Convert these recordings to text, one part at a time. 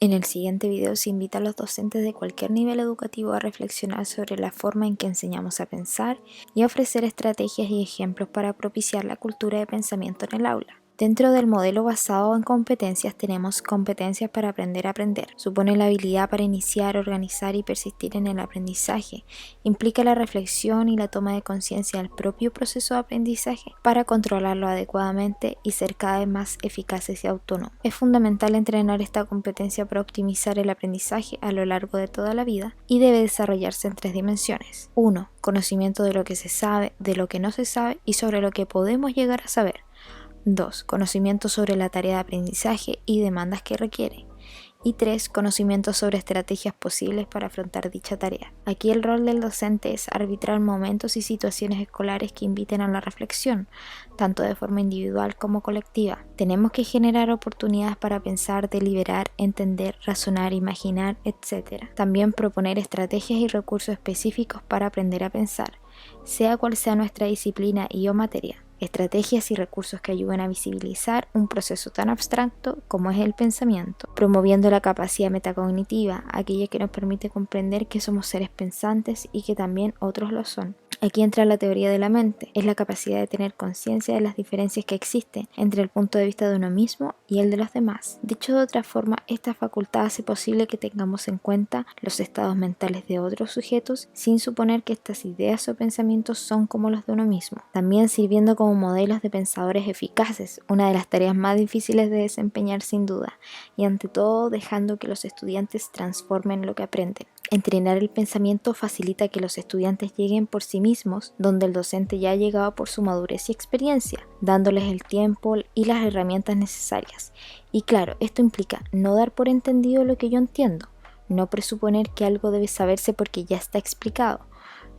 En el siguiente video se invita a los docentes de cualquier nivel educativo a reflexionar sobre la forma en que enseñamos a pensar y a ofrecer estrategias y ejemplos para propiciar la cultura de pensamiento en el aula. Dentro del modelo basado en competencias tenemos competencias para aprender a aprender. Supone la habilidad para iniciar, organizar y persistir en el aprendizaje. Implica la reflexión y la toma de conciencia del propio proceso de aprendizaje para controlarlo adecuadamente y ser cada vez más eficaces y autónomos. Es fundamental entrenar esta competencia para optimizar el aprendizaje a lo largo de toda la vida y debe desarrollarse en 3 dimensiones. 1. Conocimiento de lo que se sabe, de lo que no se sabe y sobre lo que podemos llegar a saber. 2. Conocimiento sobre la tarea de aprendizaje y demandas que requiere. Y 3. Conocimiento sobre estrategias posibles para afrontar dicha tarea. Aquí el rol del docente es arbitrar momentos y situaciones escolares que inviten a la reflexión, tanto de forma individual como colectiva. Tenemos que generar oportunidades para pensar, deliberar, entender, razonar, imaginar, etc. También proponer estrategias y recursos específicos para aprender a pensar, sea cual sea nuestra disciplina y o materia. Estrategias y recursos que ayuden a visibilizar un proceso tan abstracto como es el pensamiento, promoviendo la capacidad metacognitiva, aquella que nos permite comprender que somos seres pensantes y que también otros lo son. Aquí entra la teoría de la mente, es la capacidad de tener conciencia de las diferencias que existen entre el punto de vista de uno mismo y el de los demás. Dicho de otra forma, esta facultad hace posible que tengamos en cuenta los estados mentales de otros sujetos sin suponer que estas ideas o pensamientos son como los de uno mismo. También sirviendo como modelos de pensadores eficaces, una de las tareas más difíciles de desempeñar sin duda, y ante todo dejando que los estudiantes transformen lo que aprenden. Entrenar el pensamiento facilita que los estudiantes lleguen por sí mismos donde el docente ya ha llegado por su madurez y experiencia, dándoles el tiempo y las herramientas necesarias. Y claro, esto implica no dar por entendido lo que yo entiendo, no presuponer que algo debe saberse porque ya está explicado,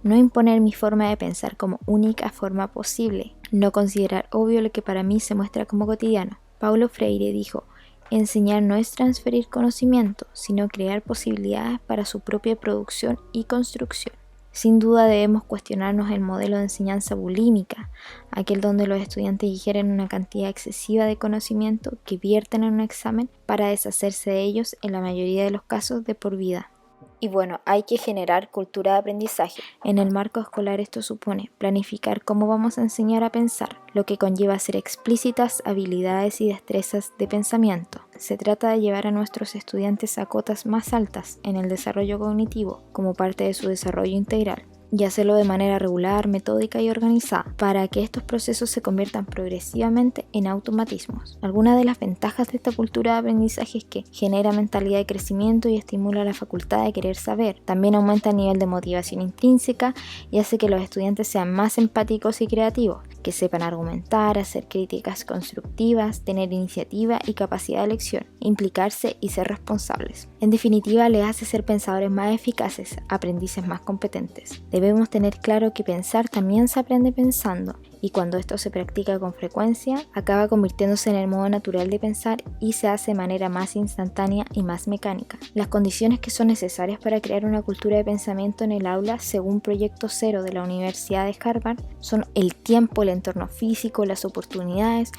no imponer mi forma de pensar como única forma posible, no considerar obvio lo que para mí se muestra como cotidiano. Paulo Freire dijo: enseñar no es transferir conocimiento, sino crear posibilidades para su propia producción y construcción. Sin duda debemos cuestionarnos el modelo de enseñanza bulímica, aquel donde los estudiantes digieren una cantidad excesiva de conocimiento que vierten en un examen para deshacerse de ellos en la mayoría de los casos de por vida. Y bueno, hay que generar cultura de aprendizaje. En el marco escolar esto supone planificar cómo vamos a enseñar a pensar, lo que conlleva hacer explícitas habilidades y destrezas de pensamiento. Se trata de llevar a nuestros estudiantes a cotas más altas en el desarrollo cognitivo, como parte de su desarrollo integral, y hacerlo de manera regular, metódica y organizada, para que estos procesos se conviertan progresivamente en automatismos. Algunas de las ventajas de esta cultura de aprendizaje es que genera mentalidad de crecimiento y estimula la facultad de querer saber. También aumenta el nivel de motivación intrínseca y hace que los estudiantes sean más empáticos y creativos, que sepan argumentar, hacer críticas constructivas, tener iniciativa y capacidad de elección, implicarse y ser responsables. En definitiva, les hace ser pensadores más eficaces, aprendices más competentes. Debemos tener claro que pensar también se aprende pensando, y cuando esto se practica con frecuencia, acaba convirtiéndose en el modo natural de pensar y se hace de manera más instantánea y más mecánica. Las condiciones que son necesarias para crear una cultura de pensamiento en el aula, según Proyecto Cero de la Universidad de Harvard, son el tiempo, el entorno físico, las oportunidades,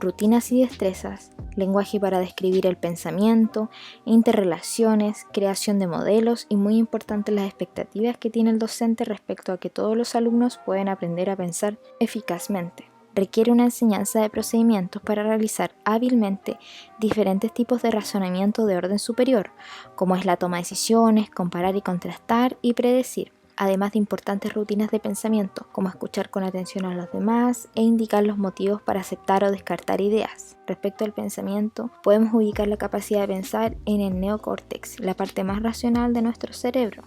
rutinas y destrezas, lenguaje para describir el pensamiento, interrelaciones, creación de modelos y muy importante las expectativas que tiene el docente respecto a que todos los alumnos pueden aprender a pensar eficazmente. Requiere una enseñanza de procedimientos para realizar hábilmente diferentes tipos de razonamiento de orden superior, como es la toma de decisiones, comparar y contrastar y predecir, además de importantes rutinas de pensamiento, como escuchar con atención a los demás e indicar los motivos para aceptar o descartar ideas. Respecto al pensamiento, podemos ubicar la capacidad de pensar en el neocórtex, la parte más racional de nuestro cerebro,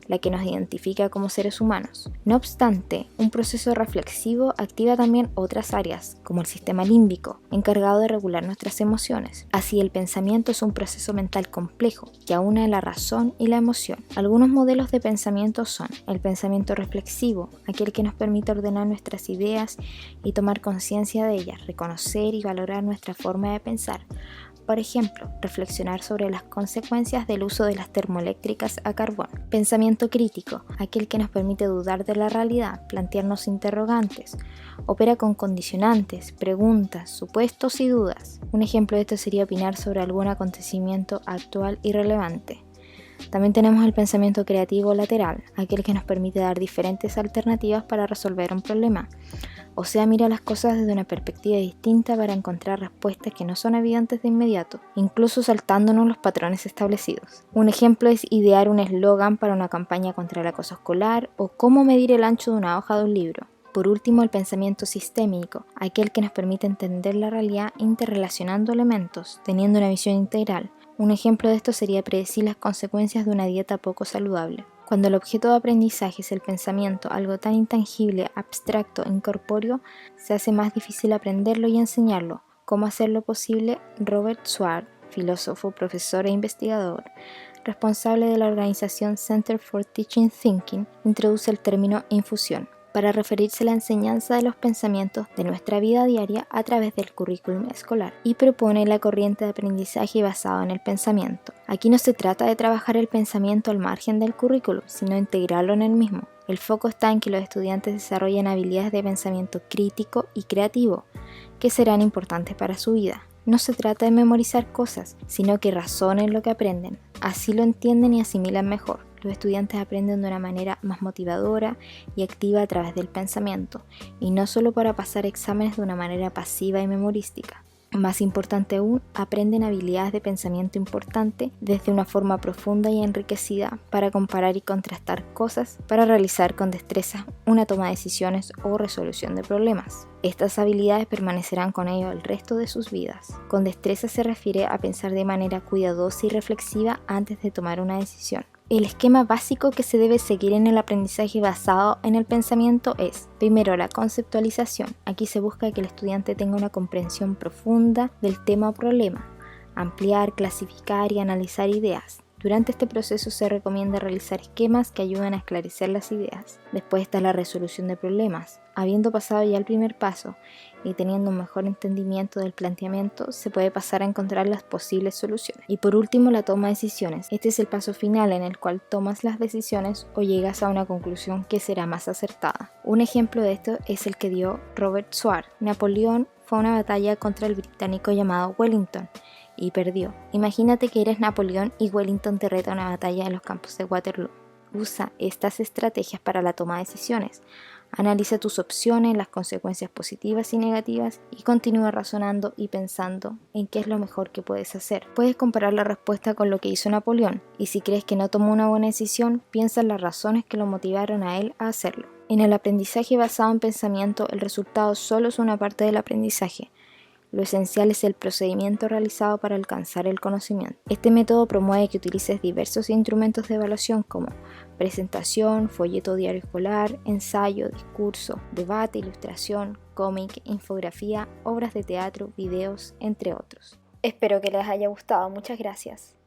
la que nos identifica como seres humanos. No obstante, un proceso reflexivo activa también otras áreas, como el sistema límbico, encargado de regular nuestras emociones. Así, el pensamiento es un proceso mental complejo que aúna la razón y la emoción. Algunos modelos de pensamiento son el pensamiento reflexivo, aquel que nos permite ordenar nuestras ideas y tomar conciencia de ellas, reconocer y valorar nuestra forma de pensar, Por ejemplo, reflexionar sobre las consecuencias del uso de las termoeléctricas a carbón. Pensamiento crítico, aquel que nos permite dudar de la realidad, plantearnos interrogantes. Opera con condicionantes, preguntas, supuestos y dudas. Un ejemplo de esto sería opinar sobre algún acontecimiento actual y relevante. También tenemos el pensamiento creativo lateral, aquel que nos permite dar diferentes alternativas para resolver un problema. O sea, mira las cosas desde una perspectiva distinta para encontrar respuestas que no son evidentes de inmediato, incluso saltándonos los patrones establecidos. Un ejemplo es idear un eslogan para una campaña contra el acoso escolar o cómo medir el ancho de una hoja de un libro. Por último, el pensamiento sistémico, aquel que nos permite entender la realidad interrelacionando elementos, teniendo una visión integral. Un ejemplo de esto sería predecir las consecuencias de una dieta poco saludable. Cuando el objeto de aprendizaje es el pensamiento, algo tan intangible, abstracto e incorpóreo, se hace más difícil aprenderlo y enseñarlo. ¿Cómo hacerlo posible? Robert Swart, filósofo, profesor e investigador, responsable de la organización Center for Teaching Thinking, introduce el término infusión para referirse a la enseñanza de los pensamientos de nuestra vida diaria a través del currículum escolar, y propone la corriente de aprendizaje basado en el pensamiento. Aquí no se trata de trabajar el pensamiento al margen del currículum, sino integrarlo en el mismo. El foco está en que los estudiantes desarrollen habilidades de pensamiento crítico y creativo, que serán importantes para su vida. No se trata de memorizar cosas, sino que razonen lo que aprenden. Así lo entienden y asimilan mejor. Los estudiantes aprenden de una manera más motivadora y activa a través del pensamiento, y no solo para pasar exámenes de una manera pasiva y memorística. Más importante aún, aprenden habilidades de pensamiento importante desde una forma profunda y enriquecida para comparar y contrastar cosas, para realizar con destreza una toma de decisiones o resolución de problemas. Estas habilidades permanecerán con ellos el resto de sus vidas. Con destreza se refiere a pensar de manera cuidadosa y reflexiva antes de tomar una decisión. El esquema básico que se debe seguir en el aprendizaje basado en el pensamiento es, primero, la conceptualización. Aquí se busca que el estudiante tenga una comprensión profunda del tema o problema, ampliar, clasificar y analizar ideas. Durante este proceso se recomienda realizar esquemas que ayuden a esclarecer las ideas. Después está la resolución de problemas. Habiendo pasado ya el primer paso y teniendo un mejor entendimiento del planteamiento, se puede pasar a encontrar las posibles soluciones. Y por último, la toma de decisiones. Este es el paso final en el cual tomas las decisiones o llegas a una conclusión que será más acertada. Un ejemplo de esto es el que dio Robert Swart. Napoleón fue a una batalla contra el británico llamado Wellington y perdió. Imagínate que eres Napoleón y Wellington te reta a una batalla en los campos de Waterloo. Usa estas estrategias para la toma de decisiones. Analiza tus opciones, las consecuencias positivas y negativas y continúa razonando y pensando en qué es lo mejor que puedes hacer. Puedes comparar la respuesta con lo que hizo Napoleón y si crees que no tomó una buena decisión, piensa en las razones que lo motivaron a él a hacerlo. En el aprendizaje basado en pensamiento, el resultado solo es una parte del aprendizaje. Lo esencial es el procedimiento realizado para alcanzar el conocimiento. Este método promueve que utilices diversos instrumentos de evaluación como presentación, folleto diario escolar, ensayo, discurso, debate, ilustración, cómic, infografía, obras de teatro, videos, entre otros. Espero que les haya gustado. Muchas gracias.